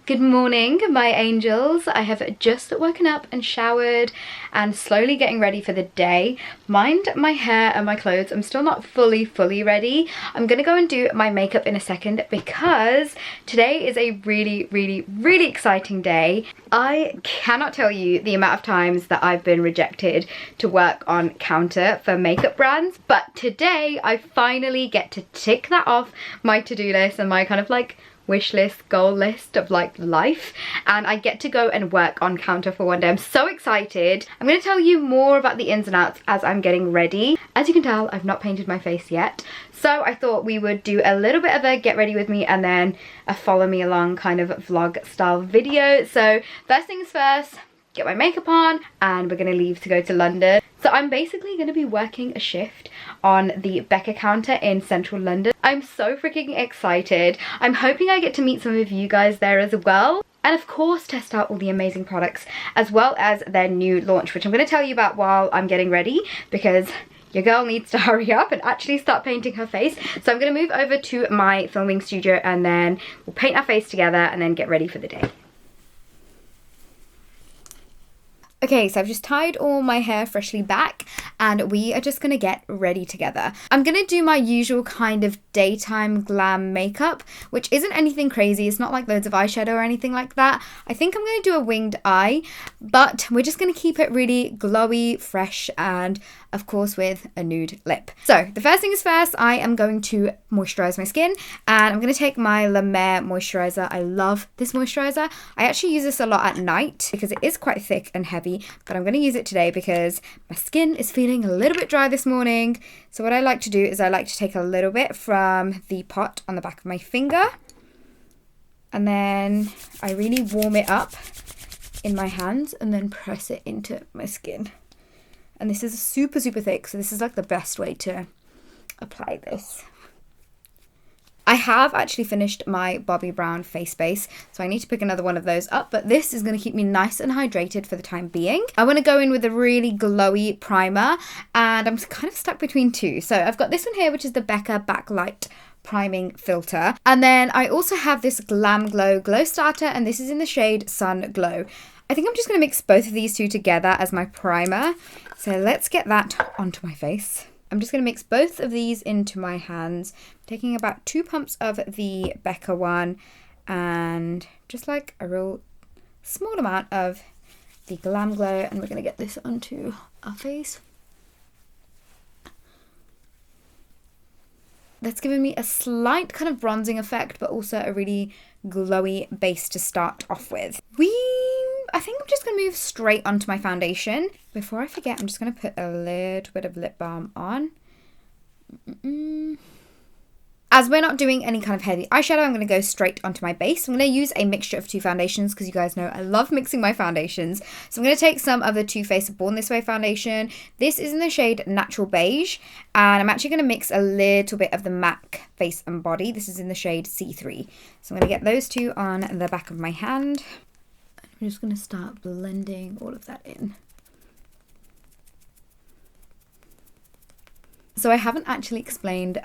Good morning, my angels. I have just woken up and showered and slowly getting ready for the day. Mind my hair and my clothes. I'm still not fully ready. I'm gonna go and do my makeup in a second because today is a really exciting day. I cannot tell you the amount of times that I've been rejected to work on counter for makeup brands, but today I finally get to tick that off my to-do list and my kind of like wish list, goal list of like life, and I get to go and work on counter for one day. I'm so excited. I'm going to tell you more about the ins and outs as I'm getting ready. As you can tell, I've not painted my face yet, so I thought we would do a little bit of a get ready with me and then a follow me along kind of vlog style video. So first things first, get my makeup on and we're going to leave to go to London. So I'm basically going to be working a shift on the BECCA counter in central London. I'm so freaking excited. I'm hoping I get to meet some of you guys there as well. And of course test out all the amazing products as well as their new launch, which I'm going to tell you about while I'm getting ready because your girl needs to hurry up and actually start painting her face. So I'm going to move over to my filming studio and then we'll paint our face together and then get ready for the day. Okay, so I've just tied all my hair freshly back and we are just gonna get ready together. I'm gonna do my usual kind of daytime glam makeup, which isn't anything crazy. It's not like loads of eyeshadow or anything like that. I think I'm gonna do a winged eye, but we're just gonna keep it really glowy, fresh, and of course with a nude lip. So the first thing is first, I am going to moisturize my skin and I'm gonna take my La Mer moisturizer. I love this moisturizer. I actually use this a lot at night because it is quite thick and heavy, but I'm going to use it today because my skin is feeling a little bit dry this morning. So what I like to do is I like to take a little bit from the pot on the back of my finger and then I really warm it up in my hands and then press it into my skin. And this is super thick, so this is like the best way to apply this. I have actually finished my Bobbi Brown face base, so I need to pick another one of those up, but this is going to keep me nice and hydrated for the time being. I want to go in with a really glowy primer, and I'm kind of stuck between two. So I've got this one here, which is the BECCA Backlight Priming Filter. And then I also have this Glam Glow Glow Starter, and this is in the shade Sun Glow. I think I'm just going to mix both of these two together as my primer. So let's get that onto my face. I'm just going to mix both of these into my hands, taking about 2 pumps of the BECCA one and just like a real small amount of the Glam Glow, and we're going to get this onto our face. That's giving me a slight kind of bronzing effect, but also a really glowy base to start off with. I think I'm just going to move straight onto my foundation. Before I forget, I'm just going to put a little bit of lip balm on. As we're not doing any kind of heavy eyeshadow, I'm going to go straight onto my base. I'm going to use a mixture of 2 foundations because you guys know I love mixing my foundations. So I'm going to take some of the Too Faced Born This Way foundation. This is in the shade Natural Beige. And I'm actually going to mix a little bit of the MAC Face and Body. This is in the shade C3. So I'm going to get those two on the back of my hand. I'm just going to start blending all of that in. So I haven't actually explained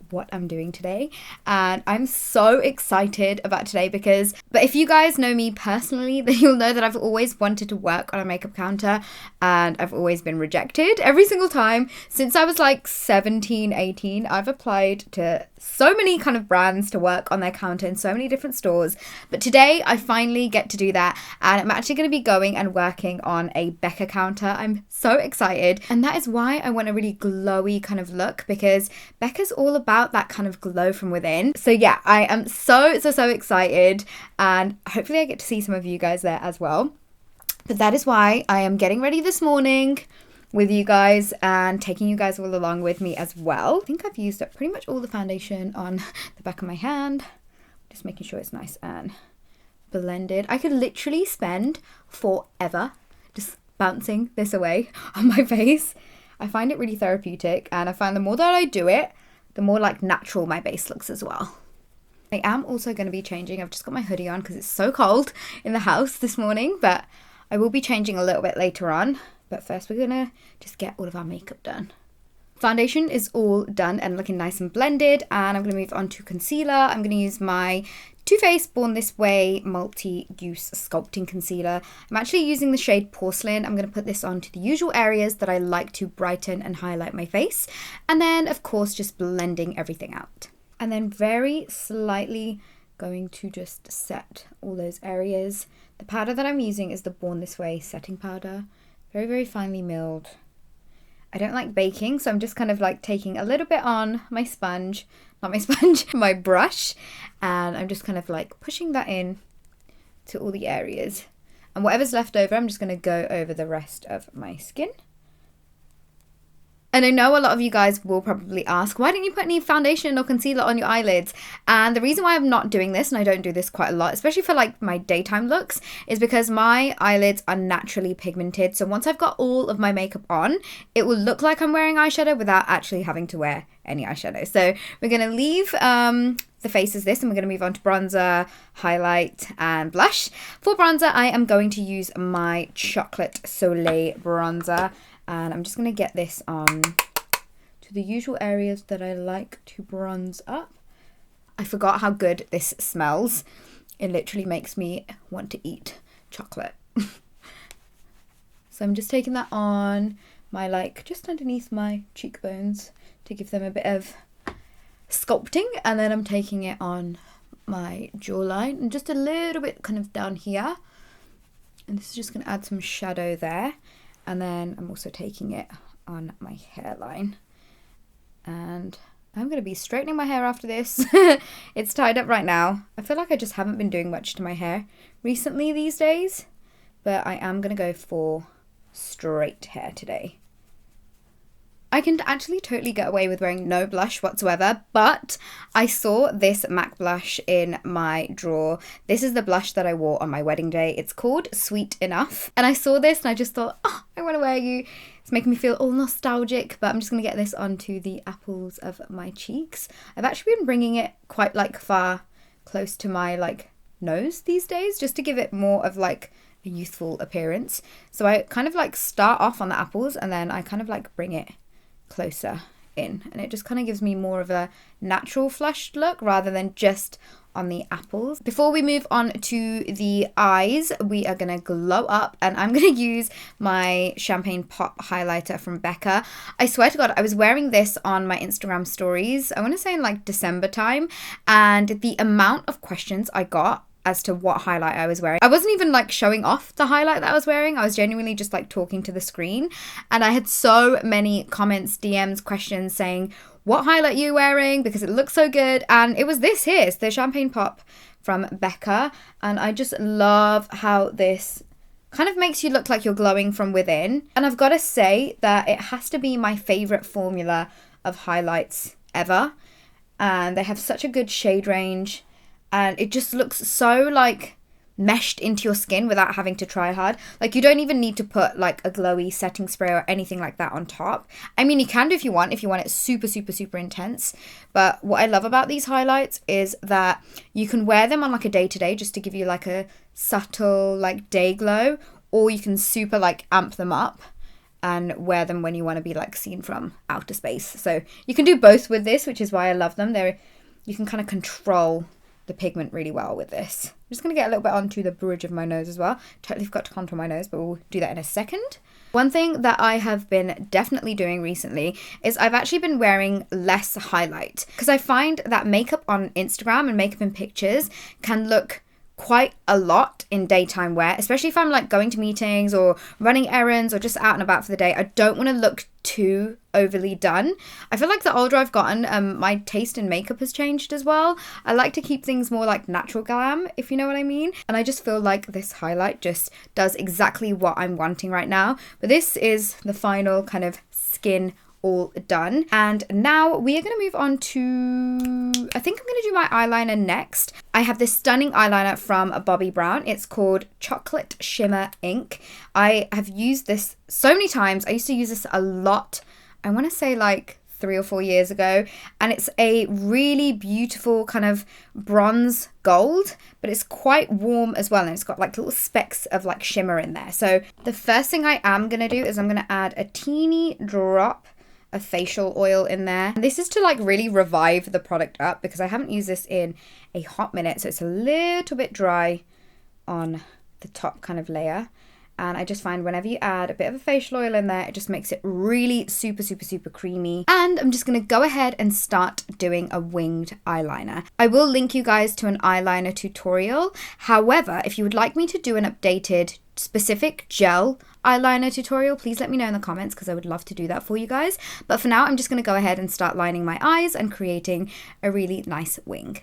what I'm doing today, and I'm so excited about today but if you guys know me personally, then you'll know that I've always wanted to work on a makeup counter and I've always been rejected every single time. Since I was like 17, 18, I've applied to so many kind of brands to work on their counter in so many different stores, but today I finally get to do that and I'm actually going to be going and working on a BECCA counter. I'm so excited, and that is why I want a really glowy kind of look, because BECCA's all about that kind of glow from within. So yeah, I am so excited, and hopefully I get to see some of you guys there as well. But that is why I am getting ready this morning with you guys and taking you guys all along with me as well. I think I've used up pretty much all the foundation on the back of my hand. Just making sure it's nice and blended. I could literally spend forever just bouncing this away on my face. I find it really therapeutic, and I find the more that I do it, the more like natural my base looks as well. I am also going to be changing. I've just got my hoodie on because it's so cold in the house this morning, but I will be changing a little bit later on. But first we're going to just get all of our makeup done. Foundation is all done and looking nice and blended, and I'm going to move on to concealer. I'm going to use my Too Faced Born This Way Multi-Use Sculpting Concealer. I'm actually using the shade Porcelain. I'm going to put this onto the usual areas that I like to brighten and highlight my face. And then, of course, just blending everything out. And then very slightly going to just set all those areas. The powder that I'm using is the Born This Way setting powder. Very, very finely milled. I don't like baking, so I'm just kind of like taking a little bit on my sponge, not my sponge, my brush, and I'm just kind of like pushing that in to all the areas. And whatever's left over, I'm just going to go over the rest of my skin. And I know a lot of you guys will probably ask, why didn't you put any foundation or concealer on your eyelids? And the reason why I'm not doing this, and I don't do this quite a lot, especially for like my daytime looks, is because my eyelids are naturally pigmented. So once I've got all of my makeup on, it will look like I'm wearing eyeshadow without actually having to wear any eyeshadow. So we're going to leave the face as this, and we're going to move on to bronzer, highlight, and blush. For bronzer, I am going to use my Chocolate Soleil bronzer. And I'm just going to get this on to the usual areas that I like to bronze up. I forgot how good this smells. It literally makes me want to eat chocolate. So I'm just taking that on my, like, just underneath my cheekbones to give them a bit of sculpting. And then I'm taking it on my jawline and just a little bit kind of down here. And this is just going to add some shadow there. And then I'm also taking it on my hairline. And I'm going to be straightening my hair after this. It's tied up right now. I feel like I just haven't been doing much to my hair recently these days. But I am going to go for straight hair today. I can actually totally get away with wearing no blush whatsoever, but I saw this MAC blush in my drawer. This is the blush that I wore on my wedding day. It's called Sweet Enough. And I saw this and I just thought, oh, I want to wear you. It's making me feel all nostalgic, but I'm just going to get this onto the apples of my cheeks. I've actually been bringing it quite like far close to my like nose these days, just to give it more of like a youthful appearance. So I kind of like start off on the apples and then I kind of like bring it closer in, and it just kind of gives me more of a natural flushed look rather than just on the apples. Before we move on to the eyes, we are going to glow up, and I'm going to use my Champagne Pop highlighter from BECCA. I swear to God, I was wearing this on my Instagram stories, I want to say in like December time, and the amount of questions I got as to what highlight I was wearing. I wasn't even like showing off the highlight that I was wearing. I was genuinely just like talking to the screen. And I had so many comments, DMs, questions saying, what highlight are you wearing? Because it looks so good. And it was this here. It's the Champagne Pop from BECCA. And I just love how this kind of makes you look like you're glowing from within. And I've got to say that it has to be my favorite formula of highlights ever. And they have such a good shade range. And it just looks so like meshed into your skin without having to try hard. Like you don't even need to put like a glowy setting spray or anything like that on top. I mean, you can do if you want it super, super, super intense. But what I love about these highlights is that you can wear them on like a day-to-day just to give you like a subtle like day glow, or you can super like amp them up and wear them when you want to be like seen from outer space. So you can do both with this, which is why I love them. You can kind of control the pigment really well with this. I'm just going to get a little bit onto the bridge of my nose as well. Totally forgot to contour my nose, but we'll do that in a second. One thing that I have been definitely doing recently is I've actually been wearing less highlight, because I find that makeup on Instagram and makeup in pictures can look quite a lot in daytime wear, especially if I'm like going to meetings or running errands or just out and about for the day. I don't want to look too overly done. I feel like the older I've gotten, my taste in makeup has changed as well. I like to keep things more like natural glam, if you know what I mean. And I just feel like this highlight just does exactly what I'm wanting right now. But this is the final kind of skin all done. And now we are going to move on to, I think I'm going to do my eyeliner next. I have this stunning eyeliner from Bobbi Brown. It's called Chocolate Shimmer Ink. I have used this so many times. I used to use this a lot. I want to say like 3 or 4 years ago, and it's a really beautiful kind of bronze gold, but it's quite warm as well, and it's got like little specks of like shimmer in there. So the first thing I am going to do is I'm going to add a teeny drop of facial oil in there. And this is to like really revive the product up because I haven't used this in a hot minute, so it's a little bit dry on the top kind of layer. And I just find whenever you add a bit of a facial oil in there, it just makes it really super, super, super creamy. And I'm just going to go ahead and start doing a winged eyeliner. I will link you guys to an eyeliner tutorial. However, if you would like me to do an updated specific gel eyeliner tutorial, please let me know in the comments because I would love to do that for you guys. But for now, I'm just going to go ahead and start lining my eyes and creating a really nice wing.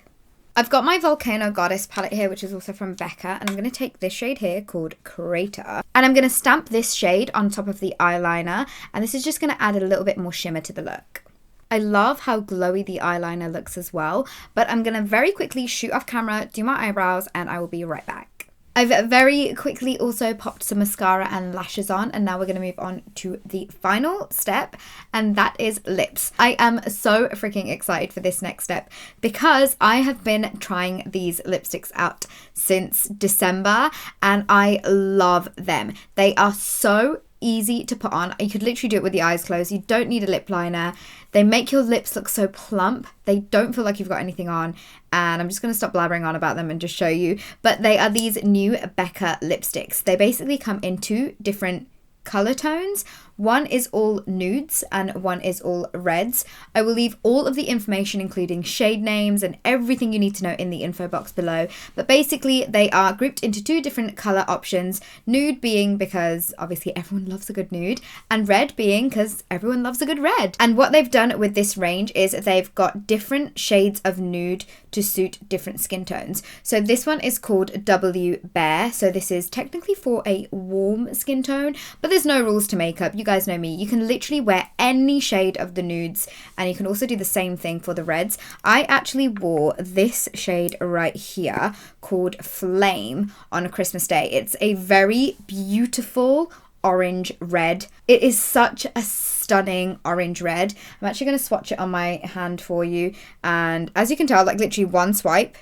I've got my Volcano Goddess palette here, which is also from BECCA, and I'm going to take this shade here called Crater, and I'm going to stamp this shade on top of the eyeliner, and this is just going to add a little bit more shimmer to the look. I love how glowy the eyeliner looks as well, but I'm going to very quickly shoot off camera, do my eyebrows, and I will be right back. I've very quickly also popped some mascara and lashes on, and now we're going to move on to the final step, and that is lips. I am so freaking excited for this next step because I have been trying these lipsticks out since December and I love them. They are so easy to put on. You could literally do it with the eyes closed. You don't need a lip liner. They make your lips look so plump. They don't feel like you've got anything on. And I'm just going to stop blabbering on about them and just show you. But they are these new BECCA lipsticks. They basically come in 2 different color tones. One is all nudes and one is all reds. I will leave all of the information, including shade names and everything you need to know, in the info box below. But basically they are grouped into 2 different color options. Nude being because obviously everyone loves a good nude, and red being because everyone loves a good red. And what they've done with this range is they've got different shades of nude to suit different skin tones. So this one is called W Bare. So this is technically for a warm skin tone, but there's no rules to makeup. You guys know me. You can literally wear any shade of the nudes, and you can also do the same thing for the reds. I actually wore this shade right here called Flame on Christmas Day. It's a very beautiful orange red. It is such a stunning orange red. I'm actually going to swatch it on my hand for you, and as you can tell, like literally one swipe,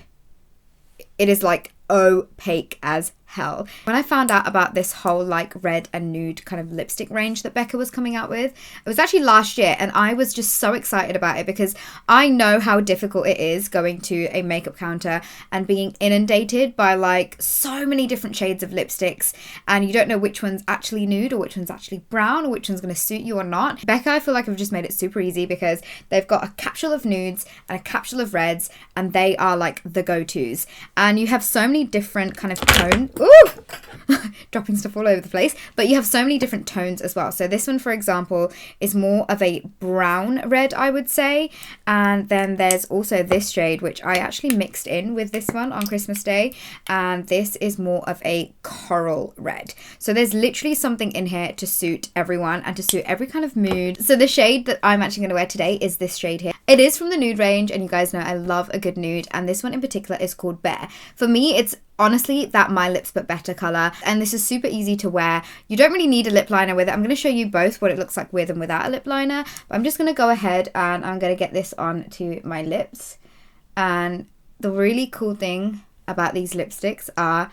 it is like opaque as hell. When I found out about this whole like red and nude kind of lipstick range that BECCA was coming out with, it was actually last year, and I was just so excited about it because I know how difficult it is going to a makeup counter and being inundated by like so many different shades of lipsticks, and you don't know which one's actually nude or which one's actually brown or which one's going to suit you or not. BECCA, I feel like, have just made it super easy because they've got a capsule of nudes and a capsule of reds, and they are like the go-tos, and you have so many different kind of tones. Ooh! Dropping stuff all over the place. But you have so many different tones as well. So this one, for example, is more of a brown red, I would say. And then there's also this shade, which I actually mixed in with this one on Christmas Day. And this is more of a coral red. So there's literally something in here to suit everyone and to suit every kind of mood. So the shade that I'm actually going to wear today is this shade here. It is from the nude range, and you guys know I love a good nude. And this one in particular is called Bare. For me, it's honestly that My Lips But Better color, and this is super easy to wear. You don't really need a lip liner with it. I'm going to show you both what it looks like with and without a lip liner, but I'm just going to go ahead and I'm going to get this onto my lips. And the really cool thing about these lipsticks are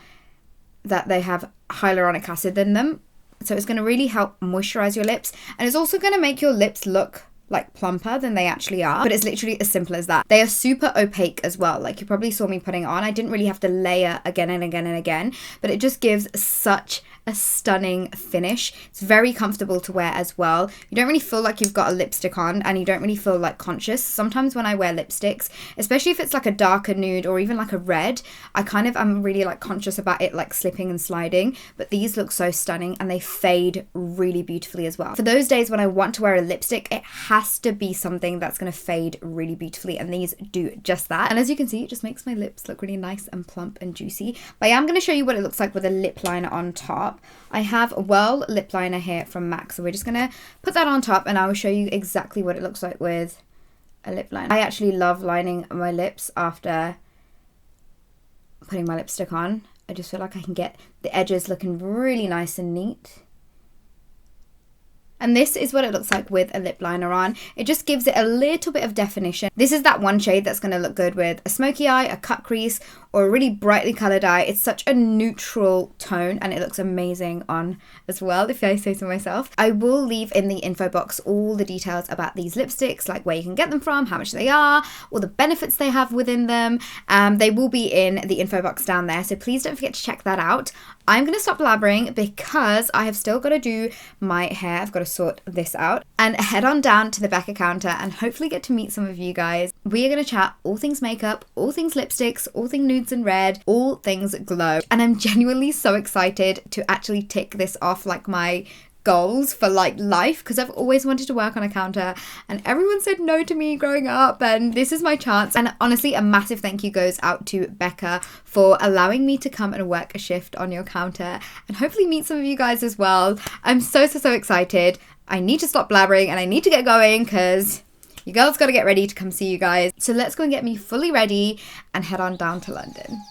that they have hyaluronic acid in them, so it's going to really help moisturize your lips, and it's also going to make your lips look like plumper than they actually are. But it's literally as simple as that. They are super opaque as well. Like you probably saw me putting it on. I didn't really have to layer again and again and again, but it just gives such a stunning finish. It's very comfortable to wear as well. You don't really feel like you've got a lipstick on, and you don't really feel like conscious. Sometimes when I wear lipsticks, especially if it's like a darker nude or even like a red, I'm really like conscious about it like slipping and sliding. But these look so stunning, and they fade really beautifully as well. For those days when I want to wear a lipstick, it has to be something that's going to fade really beautifully, and these do just that. And as you can see, it just makes my lips look really nice and plump and juicy. But yeah, I'm going to show you what it looks like with a lip liner on top. I have a Whirl lip liner here from MAC, so we're just going to put that on top, and I will show you exactly what it looks like with a lip liner. I actually love lining my lips after putting my lipstick on. I just feel like I can get the edges looking really nice and neat. And this is what it looks like with a lip liner on. It just gives it a little bit of definition. This is that one shade that's going to look good with a smoky eye, a cut crease, or a really brightly coloured eye. It's such a neutral tone and it looks amazing on as well, if I say so myself. I will leave in the info box all the details about these lipsticks, like where you can get them from, how much they are, all the benefits they have within them. They will be in the info box down there, so please don't forget to check that out. I'm going to stop blabbering because I have still got to do my hair. I've got to sort this out and head on down to the BECCA counter and hopefully get to meet some of you guys. We are going to chat all things makeup, all things lipsticks, all things nudes and red, all things glow. And I'm genuinely so excited to actually tick this off like my goals for like life, because I've always wanted to work on a counter and everyone said no to me growing up, and this is my chance. And honestly, a massive thank you goes out to BECCA for allowing me to come and work a shift on your counter and hopefully meet some of you guys as well. I'm so excited. I need to stop blabbering and I need to get going because you girls got to get ready to come see you guys. So let's go and get me fully ready and head on down to London.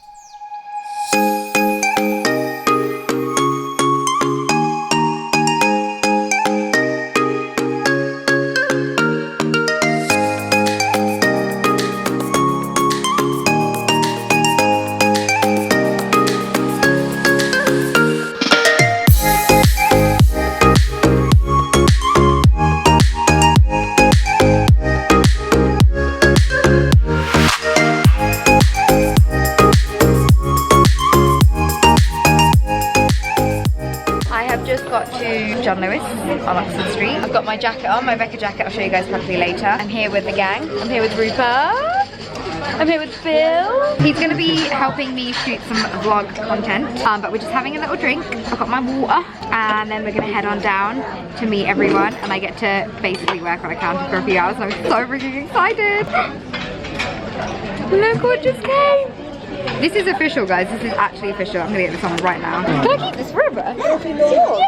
John Lewis on Oxford Street. I've got my jacket on, my BECCA jacket. I'll show you guys properly later. I'm here with the gang. I'm here with Rupert. I'm here with Phil. He's going to be helping me shoot some vlog content, but we're just having a little drink. I've got my water, and then we're going to head on down to meet everyone, and I get to basically work on a counter for a few hours, and I'm so freaking excited. Look what just came. This is official, guys. This is actually official. I'm going to get this on right now. Can I keep this forever? Sure.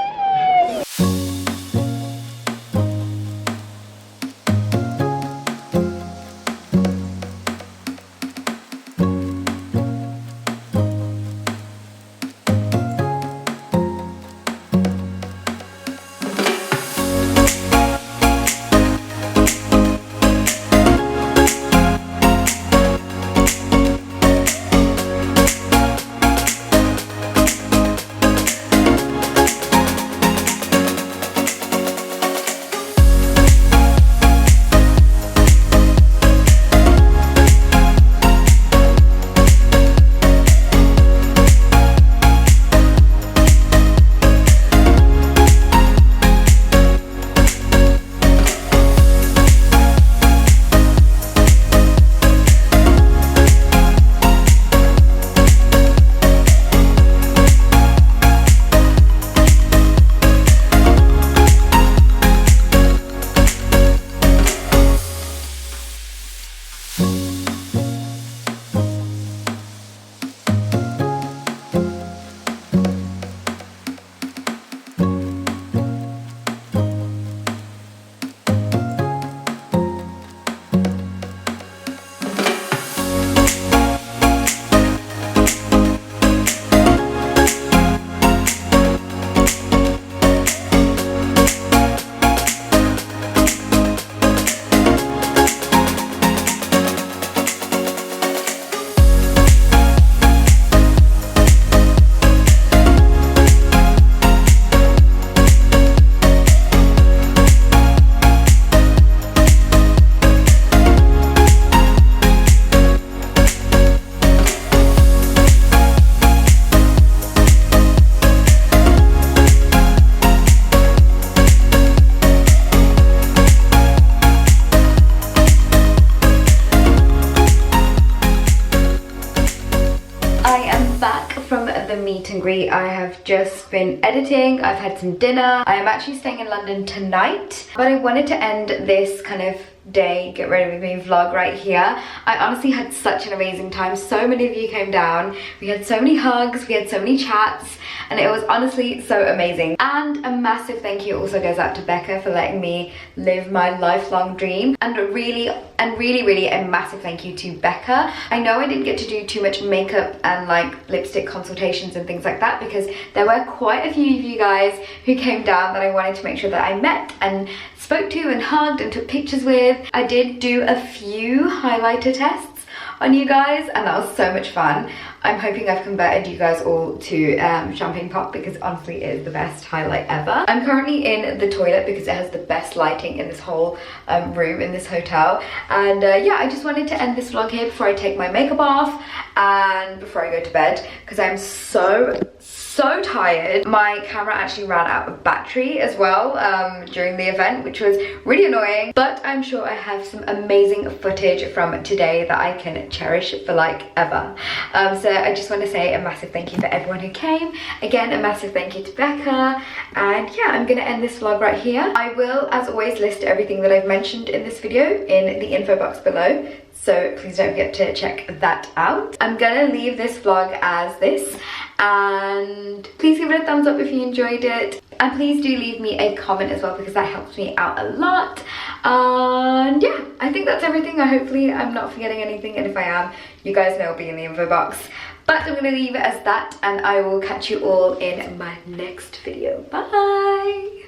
Meet and greet. I have just been editing, I've had some dinner. I am actually staying in London tonight, but I wanted to end this kind of day, get ready with me vlog right here. I honestly had such an amazing time. So many of you came down. We had so many hugs, we had so many chats, and it was honestly so amazing. And a massive thank you also goes out to BECCA for letting me live my lifelong dream, and really a massive thank you to BECCA. I know I didn't get to do too much makeup and like lipstick consultations and things like that because there were quite a few of you guys who came down that I wanted to make sure that I met and spoke to and hugged and took pictures with. I did do a few highlighter tests on you guys, and that was so much fun. I'm hoping I've converted you guys all to champagne pop, because honestly it is the best highlight ever. I'm currently in the toilet because it has the best lighting in this whole room in this hotel. And yeah, I just wanted to end this vlog here before I take my makeup off and before I go to bed, because I'm so tired. My camera actually ran out of battery as well during the event, which was really annoying, but I'm sure I have some amazing footage from today that I can cherish for like ever. So I just want to say a massive thank you for everyone who came. Again, a massive thank you to Becca. And yeah, I'm gonna end this vlog right here. I will, as always, list everything that I've mentioned in this video in the info box below, so please don't forget to check that out. I'm gonna leave this vlog as this, and please give it a thumbs up if you enjoyed it, and please do leave me a comment as well, because that helps me out a lot. And yeah, I think that's everything. Hopefully I'm not forgetting anything, and if I am, you guys know it'll be in the info box. But I'm gonna leave it as that, and I will catch you all in my next video. Bye.